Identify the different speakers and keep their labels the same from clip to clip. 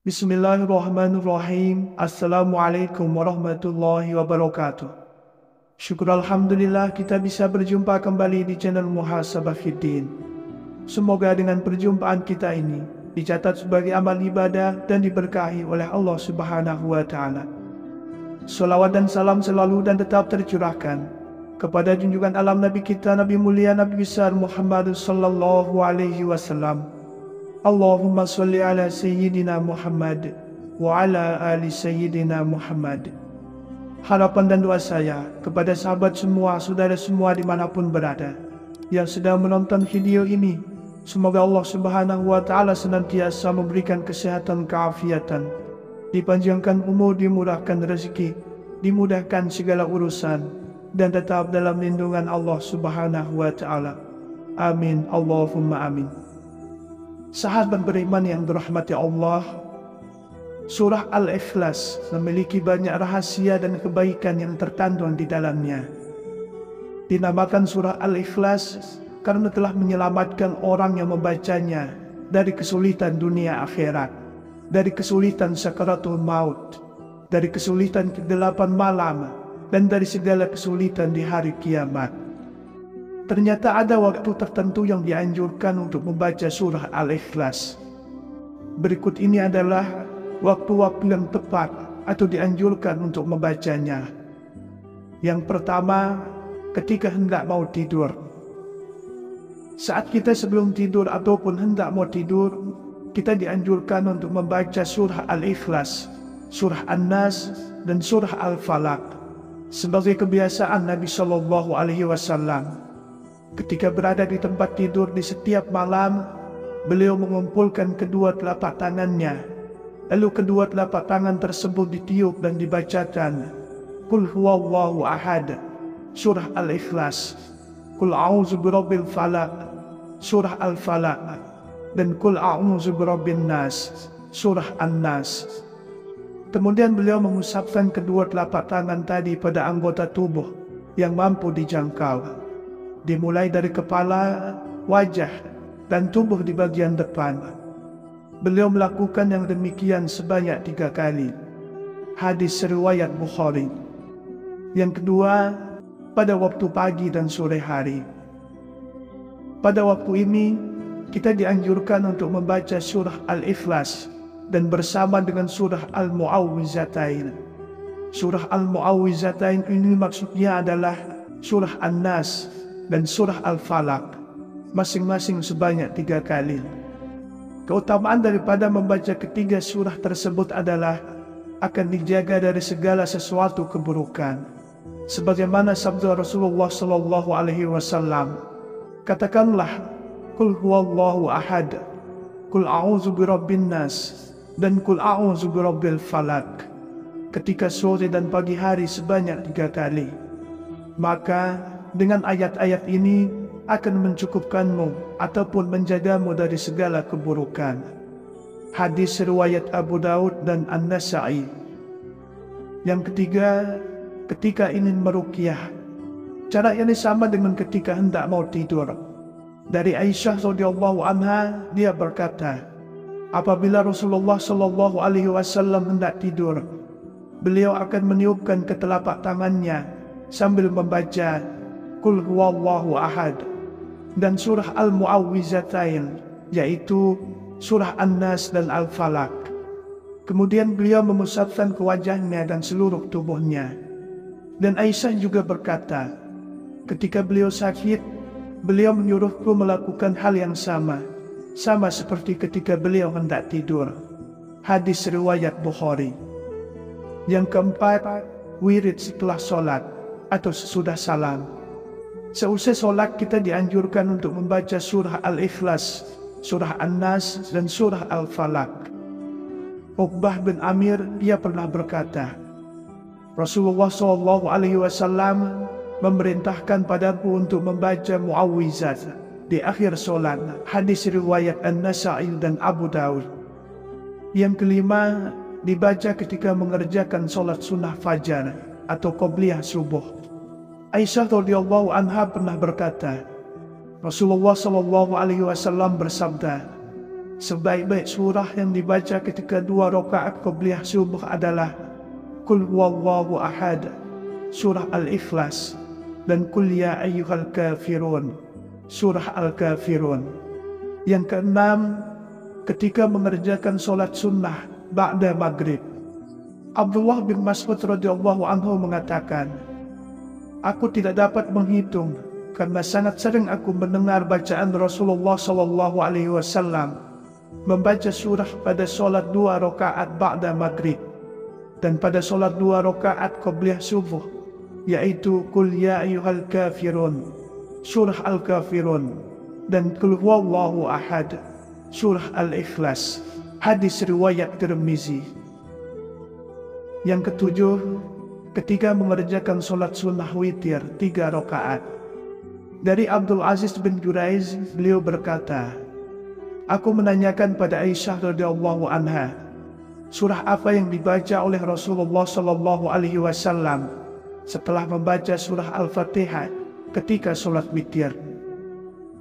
Speaker 1: Bismillahirrahmanirrahim. Assalamualaikum warahmatullahi wabarakatuh. Syukur Alhamdulillah kita bisa berjumpa kembali di channel Muhasabah Fiddin. Semoga dengan perjumpaan kita ini dicatat sebagai amal ibadah dan diberkahi oleh Allah Subhanahu wa Ta'ala. Salawat dan salam selalu dan tetap tercurahkan kepada junjungan alam Nabi kita, Nabi mulia, Nabi besar Muhammad sallallahu alaihi wasallam. Allahumma salli ala Sayyidina Muhammad wa ala ali Sayyidina Muhammad. Harapan dan doa saya kepada sahabat semua, saudara semua dimanapun berada yang sedang menonton video ini, semoga Allah Subhanahu wa Ta'ala senantiasa memberikan kesehatan, keafiatan, dipanjangkan umur, dimurahkan rezeki, dimudahkan segala urusan, dan tetap dalam lindungan Allah Subhanahu wa Ta'ala. Amin, Allahumma amin. Sahabat beriman yang dirahmati Allah, surah Al-Ikhlas memiliki banyak rahasia dan kebaikan yang terkandung di dalamnya. Dinamakan surah Al-Ikhlas karena telah menyelamatkan orang yang membacanya dari kesulitan dunia akhirat, dari kesulitan sakaratul maut, dari kesulitan kegelapan malam, dan dari segala kesulitan di hari kiamat. Ternyata ada waktu tertentu yang dianjurkan untuk membaca surah Al-Ikhlas. Berikut ini adalah waktu-waktu yang tepat atau dianjurkan untuk membacanya. Yang pertama, ketika hendak mau tidur. Saat kita sebelum tidur ataupun hendak mau tidur, kita dianjurkan untuk membaca surah Al-Ikhlas, surah An-Nas, dan surah Al-Falaq sebagai kebiasaan Nabi Shallallahu Alaihi Wasallam. Ketika berada di tempat tidur di setiap malam, beliau mengumpulkan kedua telapak tangannya. Lalu kedua telapak tangan tersebut ditiup dan dibacakan Qul huwallahu ahad, surah Al-Ikhlas, Qul a'udzu birabbil falaq, surah Al-Falaq, dan Qul a'udzu birabbin nas, surah An-Nas. Kemudian beliau mengusapkan kedua telapak tangan tadi pada anggota tubuh yang mampu dijangkau, dimulai dari kepala, wajah, dan tubuh di bagian depan. Beliau melakukan yang demikian sebanyak 3 kali. Hadis riwayat Bukhari. Yang kedua, pada waktu pagi dan sore hari. Pada waktu ini, kita dianjurkan untuk membaca surah Al-Ikhlas dan bersama dengan surah Al-Mu'awwizatain. Surah Al-Mu'awwizatain ini maksudnya adalah surah An-Nas dan surah Al-Falaq, masing-masing sebanyak 3 kali. Keutamaan daripada membaca ketiga surah tersebut adalah akan dijaga dari segala sesuatu keburukan. Sebagaimana sabda Rasulullah sallallahu alaihi wasallam, katakanlah Qul huwallahu ahad, Qul a'udzu birabbin nas, dan Qul a'udzu birabbil falaq ketika sore dan pagi hari sebanyak 3 kali. Maka dengan ayat-ayat ini akan mencukupkanmu ataupun menjagamu dari segala keburukan. Hadis riwayat Abu Daud dan An-Nasa'i. Yang ketiga, ketika ingin meruqyah. Cara ini sama dengan ketika hendak mau tidur. Dari Aisyah radhiyallahu anha, dia berkata, apabila Rasulullah sallallahu alaihi wasallam hendak tidur, beliau akan meniupkan ke telapak tangannya sambil membaca Qul huwallahu ahad dan surah Al-Mu'awwizatain, yaitu surah An-Nas dan Al-Falaq. Kemudian beliau memusatkan ke wajahnya dan seluruh tubuhnya. Dan Aisyah juga berkata, ketika beliau sakit, beliau menyuruhku melakukan hal yang sama seperti ketika beliau hendak tidur. Hadis riwayat Bukhari. Yang keempat, wirid setelah sholat atau sesudah salam. Seusai sholat kita dianjurkan untuk membaca surah Al-Ikhlas, surah An-Nas, dan surah Al-Falaq. Uqbah bin Amir, dia pernah berkata, Rasulullah SAW memerintahkan padaku untuk membaca muawwizat di akhir solat. Hadis riwayat An-Nasa'i dan Abu Daud. Yang kelima, dibaca ketika mengerjakan solat sunnah fajar atau qobliyah subuh. Aisyah radhiyallahu anha pernah berkata, Rasulullah SAW bersabda, sebaik-baik surah yang dibaca ketika 2 rakaat qobliyah subuh adalah Qul huwallahu ahad, surah Al-Ikhlas, dan Qul ya ayyuhal kafirun, surah Al-Kafirun. Yang keenam, ketika mengerjakan solat sunnah ba'da maghrib. Abdullah bin Mas'ud radhiyallahu anhu mengatakan, aku tidak dapat menghitung karena sangat sering aku mendengar bacaan Rasulullah SAW membaca surah pada solat 2 rakaat ba'da maghrib dan pada solat 2 rakaat qobliyah subuh, yaitu Qul ya ayyuhal kafirun, surah Al-Kafirun, dan Qul huwallahu ahad, surah Al-Ikhlas. Hadis riwayat Tirmizi. Yang ketujuh, ketika mengerjakan solat sunnah witir 3 rakaat. Dari Abdul Aziz bin Juraiz, beliau berkata, aku menanyakan pada Aisyah radhiyallahu anha, surah apa yang dibaca oleh Rasulullah SAW setelah membaca surah Al-Fatihah ketika solat witir.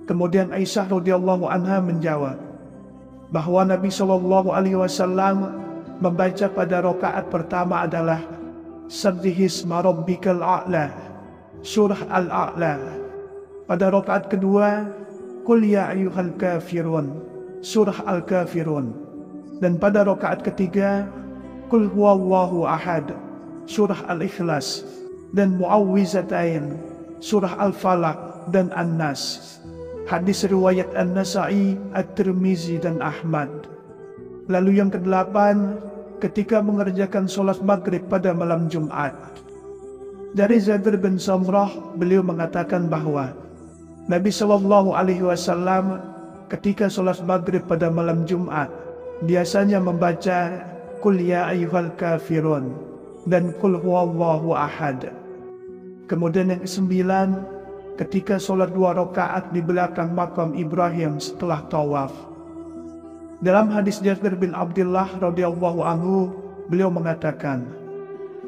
Speaker 1: Kemudian Aisyah radhiyallahu anha menjawab bahwa Nabi SAW membaca pada rakaat pertama adalah Sabbihisma rabbikal a'la, surah Al-A'la. Pada rakaat kedua, Qul ya ayyuhal kafirun, surah Al-Kafirun. Dan pada rakaat ketiga, Qul huwallahu ahad, surah Al-Ikhlas, dan muawwizatain, surah Al-Falaq dan An-Nas. Hadis riwayat An-Nasa'i, At-Tirmizi dan Ahmad. Lalu yang kedelapan, ketika mengerjakan solat maghrib pada malam Jumat. Dari Jabir bin Samrah, beliau mengatakan bahwa Nabi SAW ketika solat maghrib pada malam Jumat biasanya membaca Qul ya ayyuhal kafirun dan Qul huwallahu ahad. Kemudian yang kesembilan, ketika solat 2 rakaat di belakang makam Ibrahim setelah tawaf. Dalam hadis Jabir bin Abdullah radhiyallahu anhu, beliau mengatakan,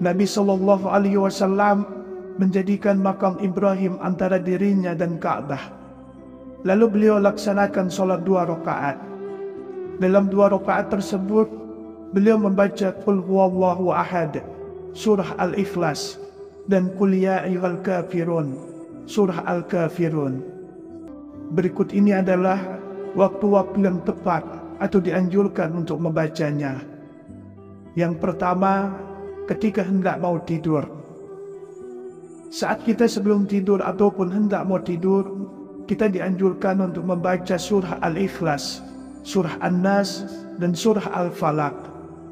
Speaker 1: Nabi SAW menjadikan makam Ibrahim antara dirinya dan Ka'bah. Lalu beliau laksanakan solat 2 rakaat. Dalam 2 rakaat tersebut, beliau membaca Qul huwallahu ahad, surah Al-Ikhlas, dan Qul ya ayyuhal kafirun, surah Al-Kafirun. Berikut ini adalah waktu-waktu yang tepat atau dianjurkan untuk membacanya. Yang pertama, ketika hendak mau tidur. Saat kita sebelum tidur ataupun hendak mau tidur, kita dianjurkan untuk membaca surah Al-Ikhlas, surah An-Nas, dan surah Al-Falaq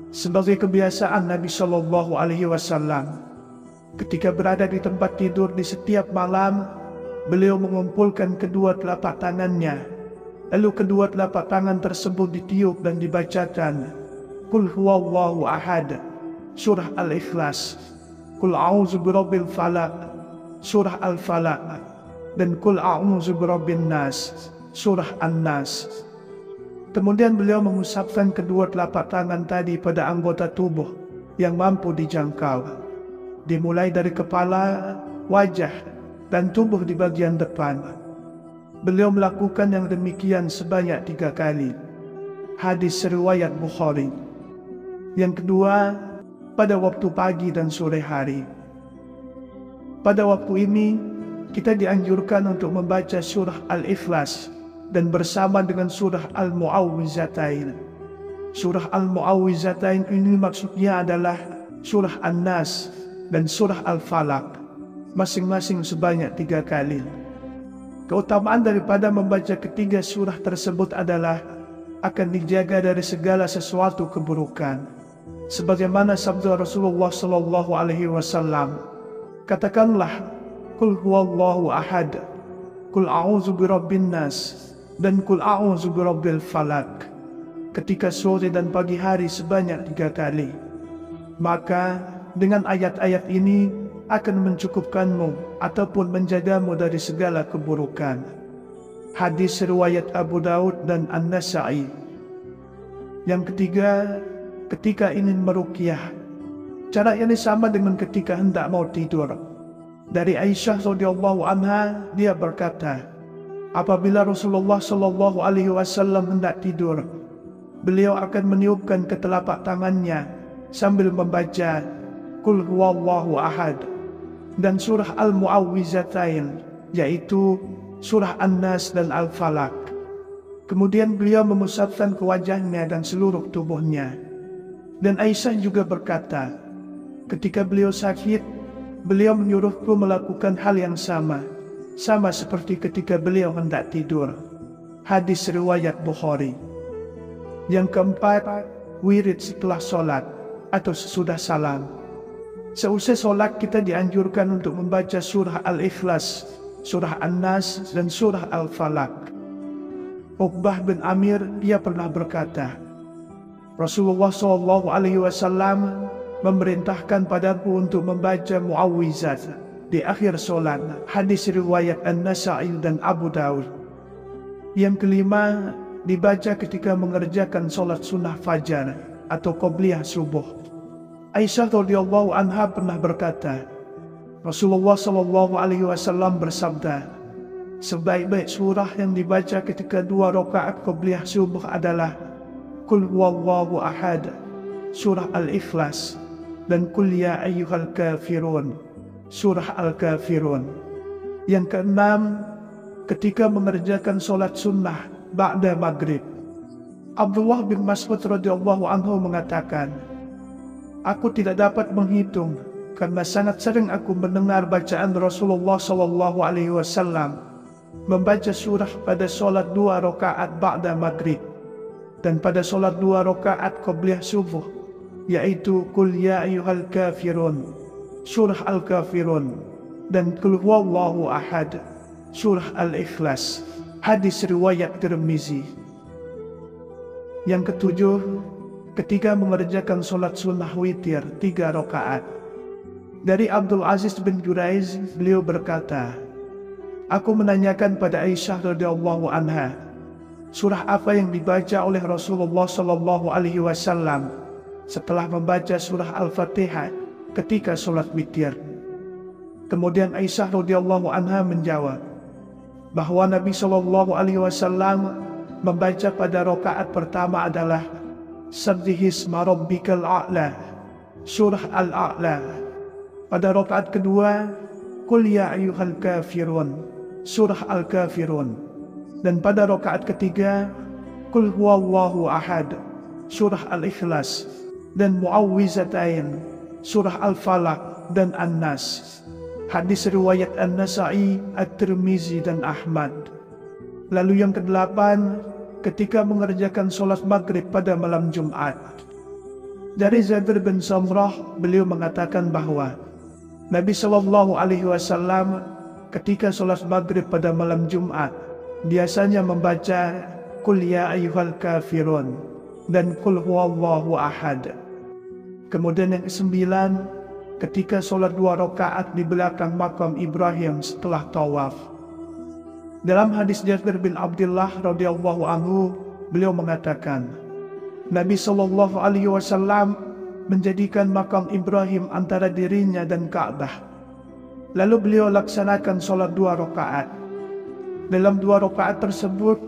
Speaker 1: sebagai kebiasaan Nabi SAW. Ketika berada di tempat tidur di setiap malam, beliau mengumpulkan kedua telapak tangannya, lalu kedua telapak tangan tersebut ditiup dan dibacakan Qul huwallahu ahad, surah Al-Ikhlas, Qul a'udzu birabbil falaq, surah Al-Falaq, dan Qul a'udzu birabbin nas, surah An-Nas. Kemudian beliau mengusapkan kedua telapak tangan tadi pada anggota tubuh yang mampu dijangkau, dimulai dari kepala, wajah, dan tubuh di bagian depan. Beliau melakukan yang demikian sebanyak 3 kali. Hadis riwayat Bukhari. Yang kedua, pada waktu pagi dan sore hari. Pada waktu ini, kita dianjurkan untuk membaca surah Al-Ikhlas dan bersama dengan surah Al-Mu'awwizatain. Surah Al-Mu'awwizatain ini maksudnya adalah surah An-Nas dan surah Al-Falaq, masing-masing sebanyak 3 kali. Keutamaan daripada membaca ketiga surah tersebut adalah akan dijaga dari segala sesuatu keburukan. Sebagaimana sabda Rasulullah SAW, katakanlah Qul huwallahu ahad, Qul a'udzu birabbin nas, dan Qul a'udzu birabbil falaq ketika sore dan pagi hari sebanyak 3 kali. Maka dengan ayat-ayat ini akan mencukupkanmu ataupun menjagamu dari segala keburukan. Hadis riwayat Abu Daud dan An-Nasa'i. Yang ketiga, ketika ingin meruqyah. Cara ini sama dengan ketika hendak mau tidur. Dari Aisyah radhiyallahu anha, dia berkata, apabila Rasulullah sallallahu alaihi wasallam hendak tidur, beliau akan meniupkan ke telapak tangannya sambil membaca Qul huwallahu ahad dan surah Al-Mu'awwizatain, yaitu surah An-Nas dan Al-Falaq. Kemudian beliau memusatkan ke wajahnya dan seluruh tubuhnya. Dan Aisyah juga berkata, ketika beliau sakit, beliau menyuruhku melakukan hal yang sama seperti ketika beliau hendak tidur. Hadis riwayat Bukhari. Yang keempat, wirid setelah solat atau sesudah salam. Seusai solat kita dianjurkan untuk membaca surah Al-Ikhlas, surah An-Nas dan surah Al-Falaq. Uqbah bin Amir, dia pernah berkata, Rasulullah SAW memerintahkan padaku untuk membaca muawwizat di akhir solat. Hadis riwayat An-Nasa'i dan Abu Daud. Yang kelima, dibaca ketika mengerjakan solat sunnah fajar atau qobliyah subuh. Aisyah radhiyallahu anha pernah berkata, Rasulullah SAW bersabda, sebaik-baik surah yang dibaca ketika 2 rakaat qobliyah subuh adalah Qul huwallahu ahad, surah Al-Ikhlas, dan Qul ya ayyuhal kafirun, surah Al-Kafirun. Yang keenam, ketika mengerjakan solat sunnah ba'da maghrib. Abdullah bin Mas'ud radhiyallahu anhu mengatakan, aku tidak dapat menghitung karena sangat sering aku mendengar bacaan Rasulullah SAW membaca surah pada solat 2 rakaat ba'da maghrib dan pada solat 2 rakaat qobliyah subuh, yaitu Qul ya ayyuhal kafirun, surah Al-Kafirun, dan Qul huwallahu ahad, surah Al-Ikhlas. Hadis riwayat Tirmizi. Yang ketujuh, ketika mengerjakan solat sunnah witir 3 rakaat. Dari Abdul Aziz bin Juraiz, beliau berkata, aku menanyakan pada Aisyah radhiyallahu anha, surah apa yang dibaca oleh Rasulullah SAW setelah membaca surah Al-Fatihah ketika solat witir. Kemudian Aisyah radhiyallahu anha menjawab bahwa Nabi SAW membaca pada rakaat pertama adalah Sabbihisma rabbikal a'la, surah Al-A'la. Pada rakaat kedua, Qul ya ayyuhal kafirun, surah Al-Kafirun. Dan pada rakaat ketiga, Qul huwallahu ahad, surah Al-Ikhlas, dan Mu'awwizatain, surah Al-Falaq dan An-Nas. Hadis riwayat An-Nasa'i, At-Tirmizi dan Ahmad. Lalu yang kedelapan, ketika mengerjakan solat maghrib pada malam Jumat. Dari Jabir bin Samrah, beliau mengatakan bahwa Nabi SAW ketika solat maghrib pada malam Jumat biasanya membaca Qul ya ayyuhal kafirun dan Qul huwallahu ahad. Kemudian yang kesembilan, ketika solat 2 rakaat di belakang makam Ibrahim setelah tawaf. Dalam hadis Jabir bin Abdullah radhiyallahu anhu, beliau mengatakan, Nabi SAW menjadikan makam Ibrahim antara dirinya dan Ka'bah. Lalu beliau laksanakan solat 2 rakaat. Dalam 2 rakaat tersebut,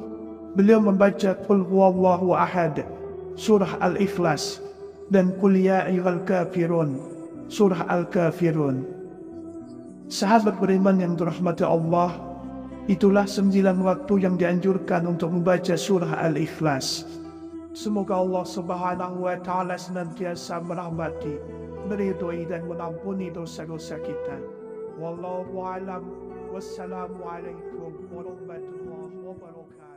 Speaker 1: beliau membaca Qul huwallahu ahad, surah Al-Ikhlas, dan Qul ya ayyuhal kafirun, surah Al-Kafirun. Sahabat beriman yang dirahmati Allah, itulah 9 waktu yang dianjurkan untuk membaca surah Al-Ikhlas. Semoga Allah Subhanahu wa Ta'ala senantiasa merahmati, meridhoi dan mengampuni dosa-dosa kita. Wallahu a'lam. Wassalamualaikum warahmatullahi wabarakatuh.